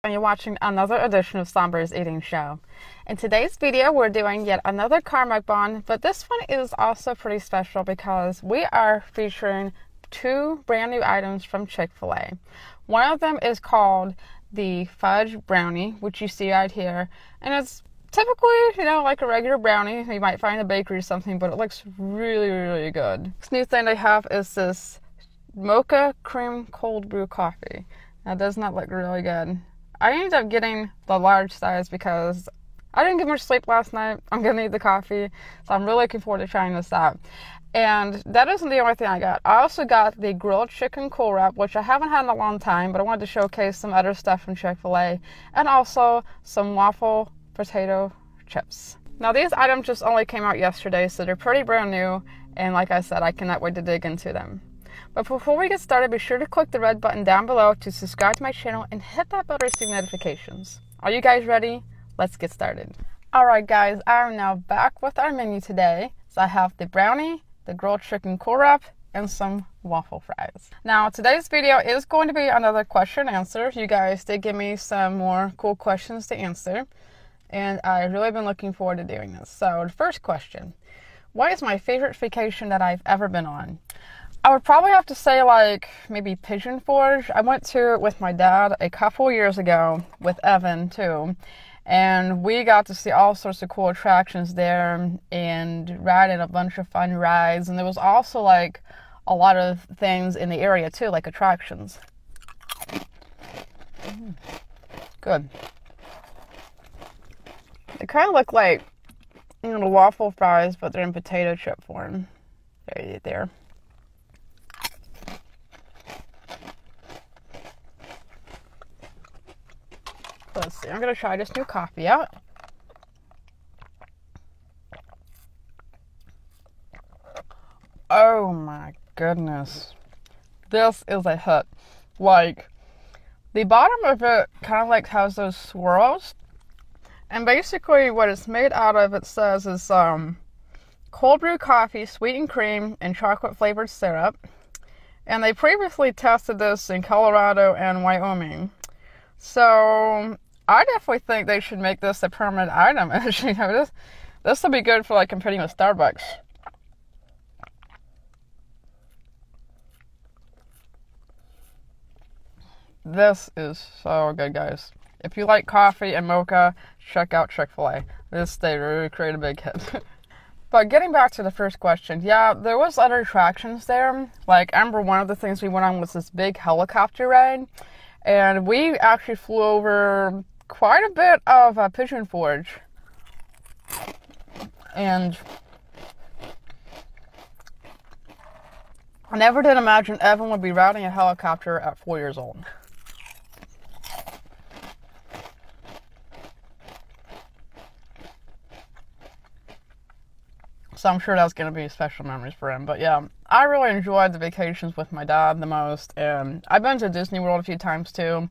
And you're watching another edition of Songbyr's Eating Show. In today's video, we're doing yet another car mukbang, but this one is also pretty special because we are featuring two brand new items from Chick-fil-A. One of them is called the fudge brownie, which you see right here, and it's typically, like a regular brownie you might find in a bakery or something, but it looks really, really good. This new thing they have is this mocha cream cold brew coffee. Now, does not look really good. I ended up getting the large size because I didn't get much sleep last night. I'm going to need the coffee, so I'm really looking forward to trying this out. And that isn't the only thing I got. I also got the grilled chicken cool wrap, which I haven't had in a long time, but I wanted to showcase some other stuff from Chick-fil-A, and also some waffle potato chips. Now, these items just only came out yesterday, so they're pretty brand new, and like I said, I cannot wait to dig into them. But before we get started, be sure to click the red button down below to subscribe to my channel and hit that bell to receive notifications. Are you guys ready? Let's get started. Alright guys, I am now back with our menu today. So I have the brownie, the grilled chicken cool wrap, and some waffle fries. Now today's video is going to be another question and answer. You guys did give me some more cool questions to answer, and I've really been looking forward to doing this. So the first question, what is my favorite vacation that I've ever been on? I would probably have to say maybe Pigeon Forge. I went to it with my dad a couple years ago with Evan too. And we got to see all sorts of cool attractions there and ride in a bunch of fun rides. And there was also a lot of things in the area too, like attractions. Good. They kind of look like, the waffle fries, but they're in potato chip form. There. Let's see, I'm going to try this new coffee out. Oh my goodness. This is a hit. The bottom of it kind of has those swirls. And basically what it's made out of, it says, is cold brew coffee, sweetened cream, and chocolate flavored syrup. And they previously tested this in Colorado and Wyoming. So I definitely think they should make this a permanent item. This will be good for competing with Starbucks. This is so good, guys. If you like coffee and mocha, check out Chick-fil-A. They really create a big hit. But getting back to the first question, yeah, there was other attractions there. I remember one of the things we went on was this big helicopter ride. And we actually flew over quite a bit of Pigeon Forge. And I never did imagine Evan would be riding a helicopter at 4 years old. So I'm sure that's going to be special memories for him. But yeah, I really enjoyed the vacations with my dad the most. And I've been to Disney World a few times too.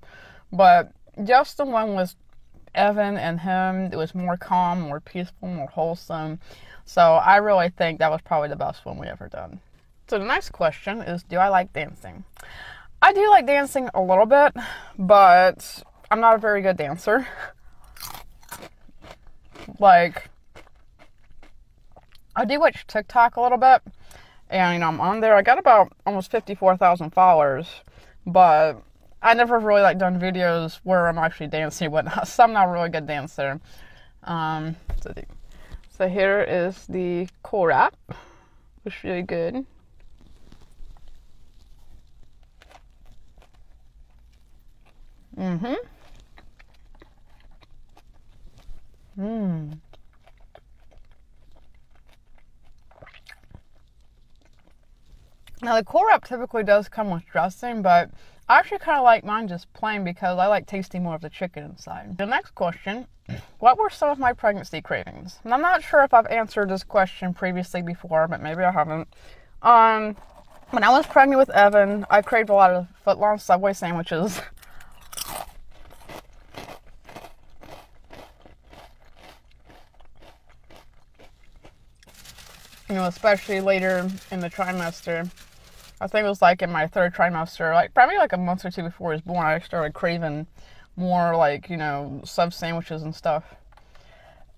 But just the one with Evan and him, it was more calm, more peaceful, more wholesome. So I really think that was probably the best one we ever done. So the next question is, do I like dancing? I do like dancing a little bit, but I'm not a very good dancer. I do watch TikTok a little bit, and I'm on there. I got about almost 54,000 followers, but I never really done videos where I'm actually dancing, but so I'm not a really good dancer. So here is the cool wrap, which is really good. Now the cool wrap typically does come with dressing, but I actually kind of like mine just plain because I like tasting more of the chicken inside. The next question, what were some of my pregnancy cravings? And I'm not sure if I've answered this question previously before, but maybe I haven't. When I was pregnant with Evan, I craved a lot of foot-long Subway sandwiches. Especially later in the trimester. I think it was in my third trimester, probably a month or two before he was born, I started craving more like, you know, sub sandwiches and stuff.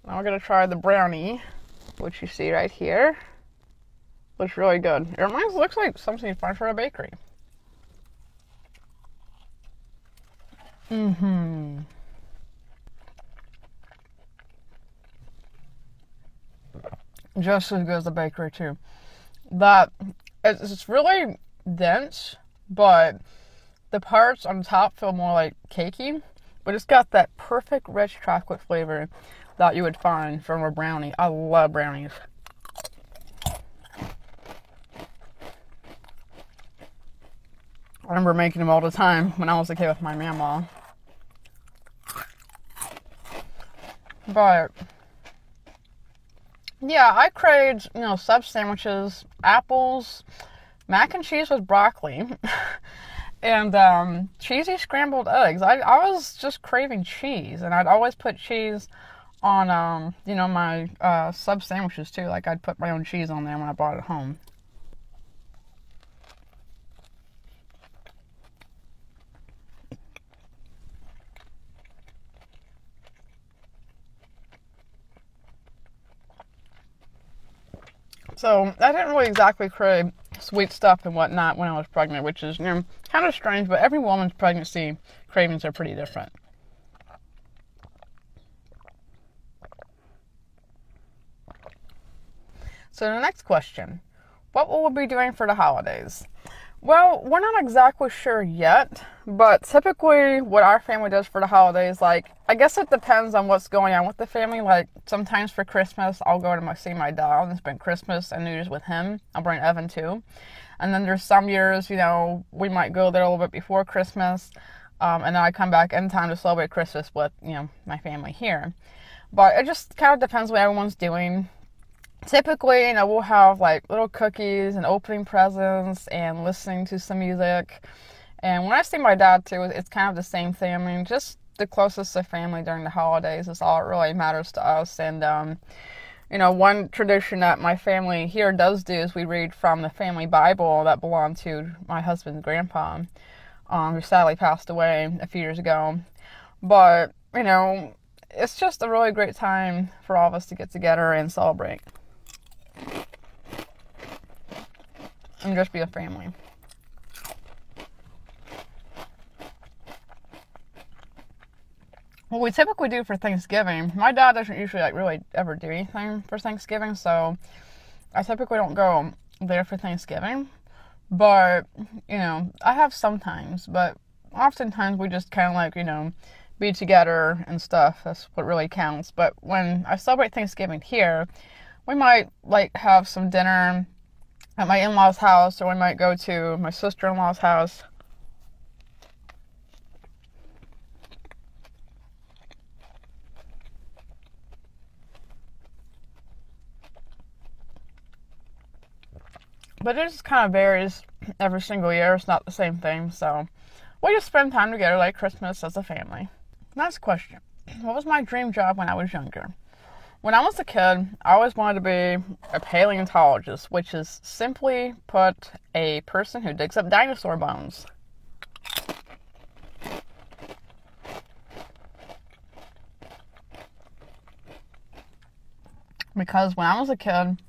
Now we're gonna try the brownie, which you see right here. Looks really good. It looks like something you find from a bakery. Just as good as the bakery too. It's really dense, but the parts on top feel more like cakey, but it's got that perfect rich chocolate flavor that you would find from a brownie. I love brownies. I remember making them all the time when I was a kid with my mama. But yeah, I craved, you know, sub sandwiches, apples, mac and cheese with broccoli, and cheesy scrambled eggs. I was just craving cheese, and I'd always put cheese on, you know, my sub sandwiches too. Like, I'd put my own cheese on there when I brought it home. So I didn't really exactly crave sweet stuff and whatnot when I was pregnant, which is, you know, kind of strange, but every woman's pregnancy cravings are pretty different. So the next question, what will we be doing for the holidays? Well, we're not exactly sure yet, but typically what our family does for the holidays, like, I guess it depends on what's going on with the family. Like, sometimes for Christmas, I'll go to see my dad and spend Christmas and New Year's with him. I'll bring Evan too. And then there's some years, you know, we might go there a little bit before Christmas, and then I come back in time to celebrate Christmas with, you know, my family here. But it just kind of depends what everyone's doing. Typically, you know, we'll have like little cookies and opening presents and listening to some music. And when I see my dad too, it's kind of the same thing. I mean, just the closest to family during the holidays is all it really matters to us. And, you know, one tradition that my family here does do is we read from the family Bible that belonged to my husband's grandpa, who sadly passed away a few years ago. But, you know, it's just a really great time for all of us to get together and celebrate. And just be a family. What we typically do for Thanksgiving, my dad doesn't usually like really ever do anything for Thanksgiving, so I typically don't go there for Thanksgiving. But, you know, I have sometimes, but oftentimes we just kind of like, you know, be together and stuff. That's what really counts. But when I celebrate Thanksgiving here, we might like have some dinner at my in-laws' house, or we might go to my sister-in-law's house. But it just kind of varies every single year. It's not the same thing, so we just spend time together like Christmas as a family. Next question. What was my dream job when I was younger? When I was a kid, I always wanted to be a paleontologist, which is simply put a person who digs up dinosaur bones. Because when I was a kid,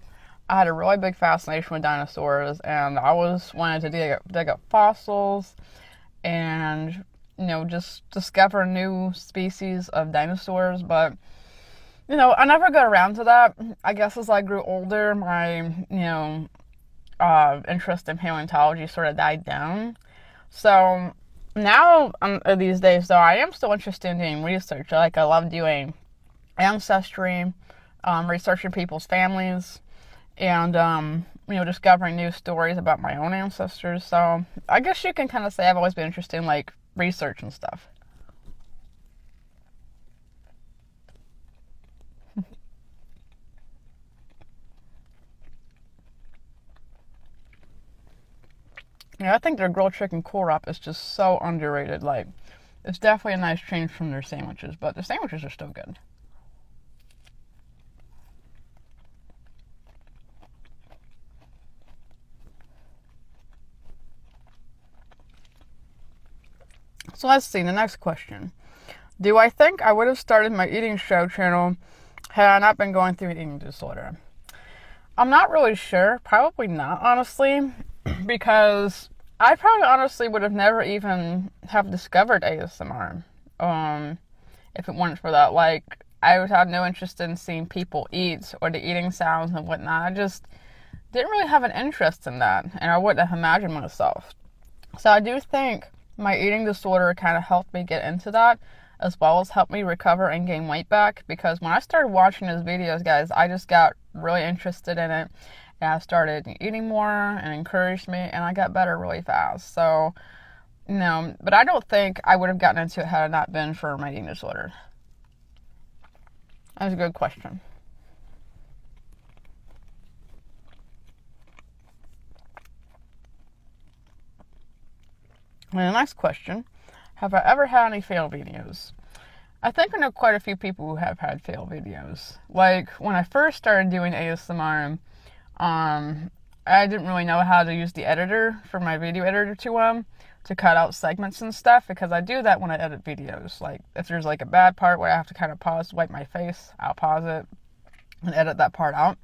I had a really big fascination with dinosaurs, and I always wanted to dig up fossils and, you know, just discover new species of dinosaurs, but you know, I never got around to that. I guess as I grew older, my, you know, interest in paleontology sort of died down. So now, these days, though, I am still interested in doing research. Like, I love doing ancestry, researching people's families, and, you know, discovering new stories about my own ancestors. So I guess you can kind of say I've always been interested in, like, research and stuff. Yeah, I think their grilled chicken cool wrap is just so underrated. Like, it's definitely a nice change from their sandwiches, but the sandwiches are still good. So let's see, the next question. Do I think I would have started my eating show channel had I not been going through an eating disorder? I'm not really sure. Probably not, honestly, because I probably honestly would have never even have discovered ASMR if it weren't for that. Like, I would have no interest in seeing people eat or the eating sounds and whatnot. I just didn't really have an interest in that, and I wouldn't have imagined myself. So I do think my eating disorder kind of helped me get into that, as well as helped me recover and gain weight back, because when I started watching his videos, guys, I just got really interested in it, and I started eating more and encouraged me, and I got better really fast. So, no, but I don't think I would have gotten into it had it not been for my eating disorder. That's a good question. And the next question, have I ever had any fail videos? I think I know quite a few people who have had fail videos. Like, when I first started doing ASMR, I didn't really know how to use the editor for my video editor to cut out segments and stuff, because I do that when I edit videos. Like, if there's like a bad part where I have to kind of pause to wipe my face, I'll pause it and edit that part out.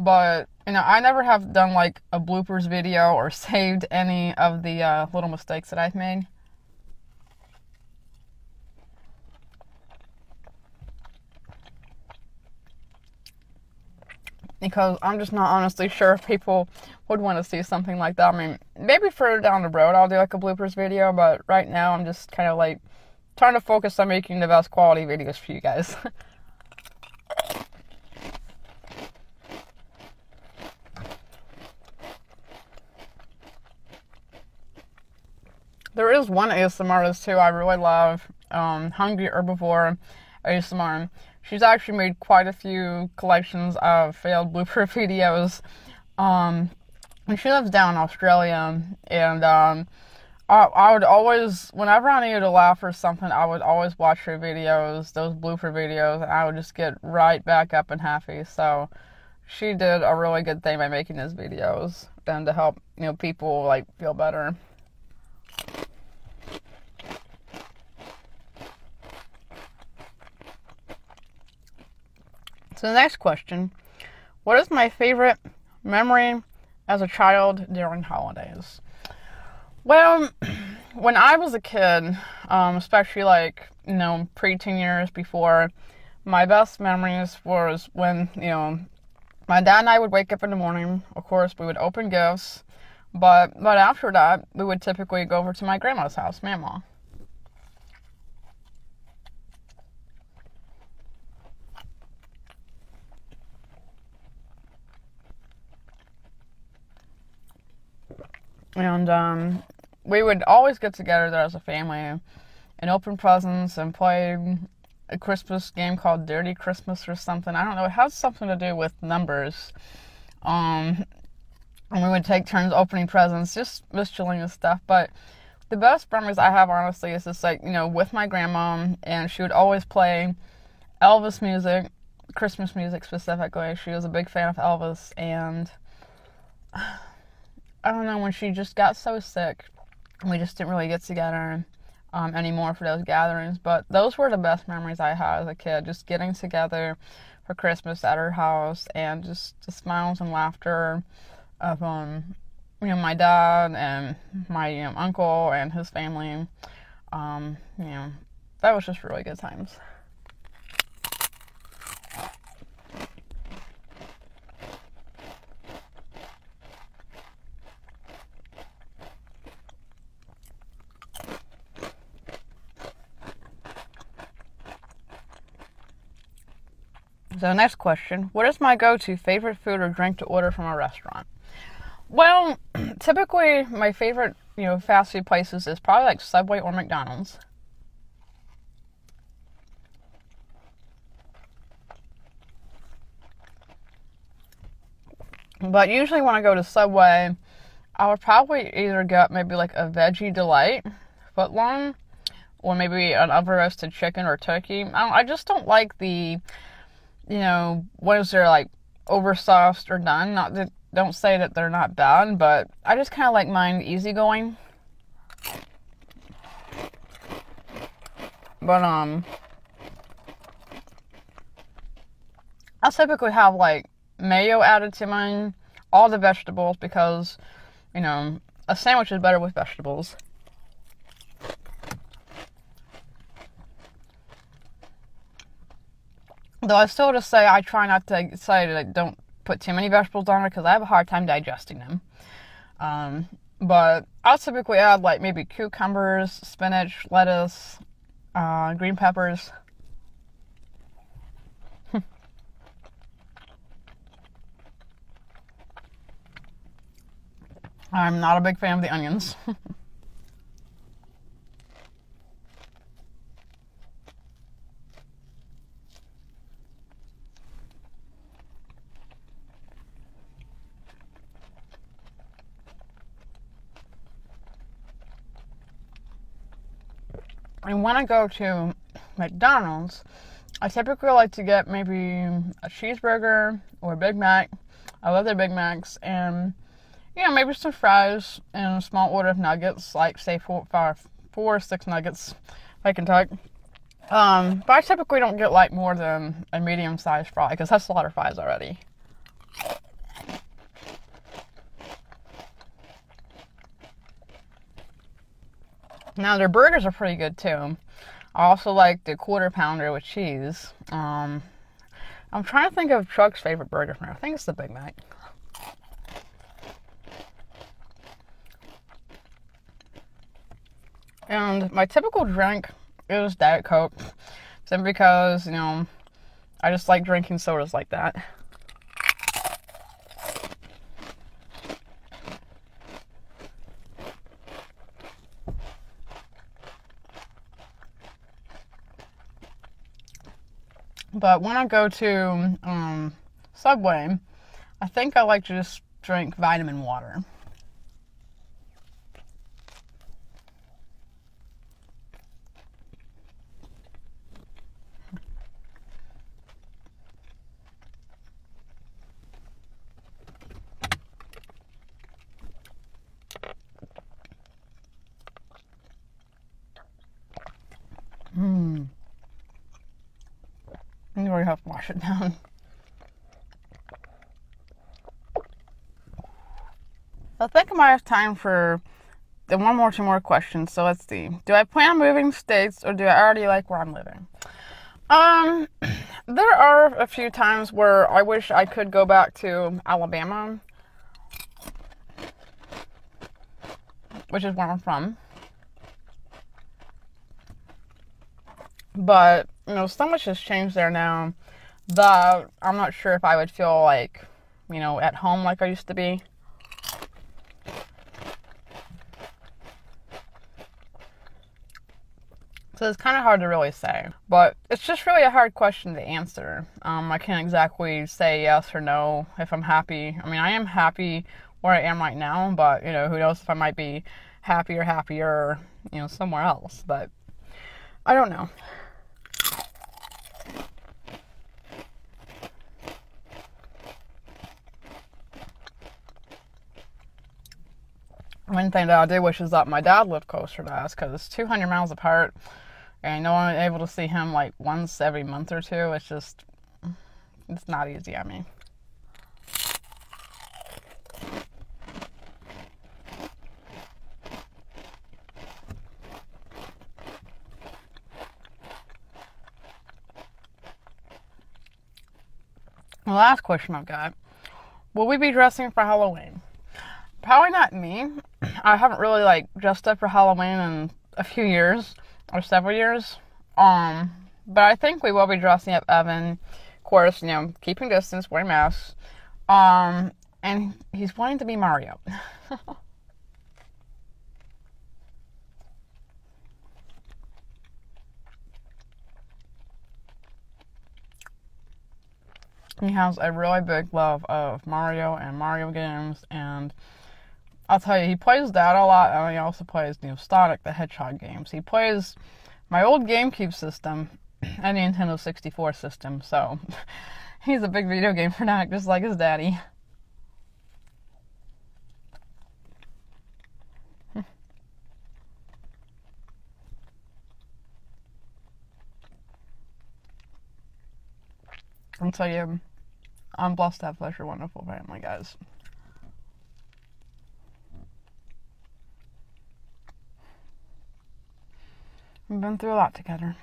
But, you know, I never have done like a bloopers video or saved any of the little mistakes that I've made. Because I'm just not honestly sure if people would want to see something like that. I mean, maybe further down the road I'll do like a bloopers video, but right now I'm just kind of like trying to focus on making the best quality videos for you guys. There is one ASMR artist too I really love, Hungry Herbivore ASMR. She's actually made quite a few collections of failed blooper videos. And she lives down in Australia, and I would always, whenever I needed to laugh or something, I would always watch her videos, those blooper videos, and I would just get right back up and happy. So she did a really good thing by making these videos, and to help, you know, people like feel better. So the next question, what is my favorite memory as a child during holidays? Well, when I was a kid, especially like, you know, pre-teen years before, my best memories was when, you know, my dad and I would wake up in the morning. Of course, we would open gifts, but after that, we would typically go over to my grandma's house, Mama. And we would always get together there as a family and open presents and play a Christmas game called Dirty Christmas or something. I don't know. It has something to do with numbers. And we would take turns opening presents, just chilling and stuff. But the best memories I have, honestly, is just like, you know, with my grandma, and she would always play Elvis music, Christmas music specifically. She was a big fan of Elvis, and I don't know, when she just got so sick, we just didn't really get together anymore for those gatherings. But those were the best memories I had as a kid, just getting together for Christmas at her house, and just the smiles and laughter of you know, my dad and my uncle and his family. You know, that was just really good times. So next question, what is my go-to favorite food or drink to order from a restaurant? Well, typically my favorite, you know, fast food places is probably like Subway or McDonald's. But usually when I go to Subway, I would probably either get maybe like a Veggie Delight footlong, or maybe an oven roasted chicken or turkey. I just don't like the, you know, ones that are like oversauced or done. Not that, don't say that they're not bad, but I just kind of like mine easygoing. But I typically have like mayo added to mine, all the vegetables, because, you know, a sandwich is better with vegetables. Though I still just say I try not to say that don't put too many vegetables on it because I have a hard time digesting them. But I'll typically add like maybe cucumbers, spinach, lettuce, green peppers. I'm not a big fan of the onions. And when I go to McDonald's, I typically like to get maybe a cheeseburger or a Big Mac. I love their Big Macs. And, you know, maybe some fries and a small order of nuggets, like, say, four or six nuggets, if I can talk. But I typically don't get, like, more than a medium-sized fry, because that's a lot of fries already. Now, their burgers are pretty good, too. I also like the Quarter Pounder with cheese. I'm trying to think of Chuck's favorite burger from here. I think it's the Big Mac. And my typical drink is Diet Coke. Simply because, you know, I just like drinking sodas like that. But when I go to Subway, I think I like to just drink vitamin water. You already have to wash it down. I think I might have time for the two more questions. So let's see. Do I plan on moving states, or do I already like where I'm living? There are a few times where I wish I could go back to Alabama, which is where I'm from. But, you know, so much has changed there now that I'm not sure if I would feel like, you know, at home like I used to be. So it's kind of hard to really say. But it's just really a hard question to answer. I can't exactly say yes or no if I'm happy. I mean, I am happy where I am right now, but, you know, who knows if I might be happier, you know, somewhere else. But I don't know. One thing that I do wish is that my dad lived closer to us, because it's 200 miles apart, and no one able to see him like once every month or two. It's just, it's not easy. I mean, the last question I've got: will we be dressing for Halloween? Probably not me. I haven't really like dressed up for Halloween in a few years, or several years. But I think we will be dressing up Evan. Of course, you know, keeping distance, wearing masks. And he's wanting to be Mario. He has a really big love of Mario and Mario games, and I'll tell you, he plays that a lot, and he also plays, you know, Sonic the Hedgehog games. He plays my old GameCube system and the Nintendo 64 system, so he's a big video game fanatic, just like his daddy. I'll tell you, I'm blessed to have such a wonderful family, guys. We've been through a lot together.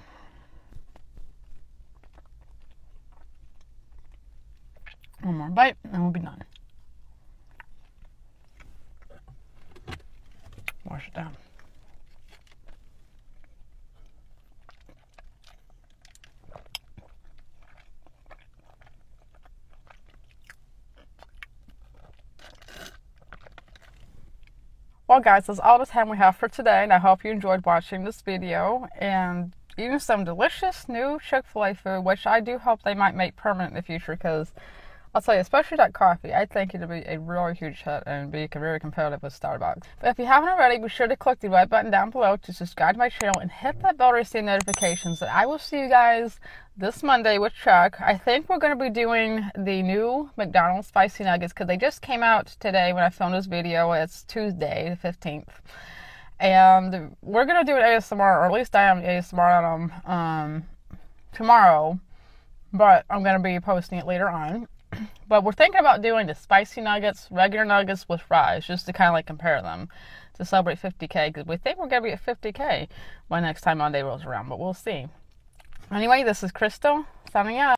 One more bite and we'll be done. Wash it down. Well guys, that's all the time we have for today, and I hope you enjoyed watching this video and eating some delicious new Chick-fil-A food, which I do hope they might make permanent in the future, because I'll tell you, especially that coffee, I think it'll be a really huge hit and be very competitive with Starbucks. But if you haven't already, be sure to click the red button down below to subscribe to my channel and hit that bell to receive notifications. And I will see you guys this Monday with Chuck. I think we're going to be doing the new McDonald's spicy nuggets because they just came out today when I filmed this video. It's Tuesday, the 15th. And we're going to do an ASMR, or at least I am ASMR on them tomorrow. But I'm going to be posting it later on. But we're thinking about doing the spicy nuggets, regular nuggets with fries, just to kind of like compare them to celebrate 50K, because we think we're going to be at 50K by next time Monday rolls around, but we'll see. Anyway, this is Crystal signing out.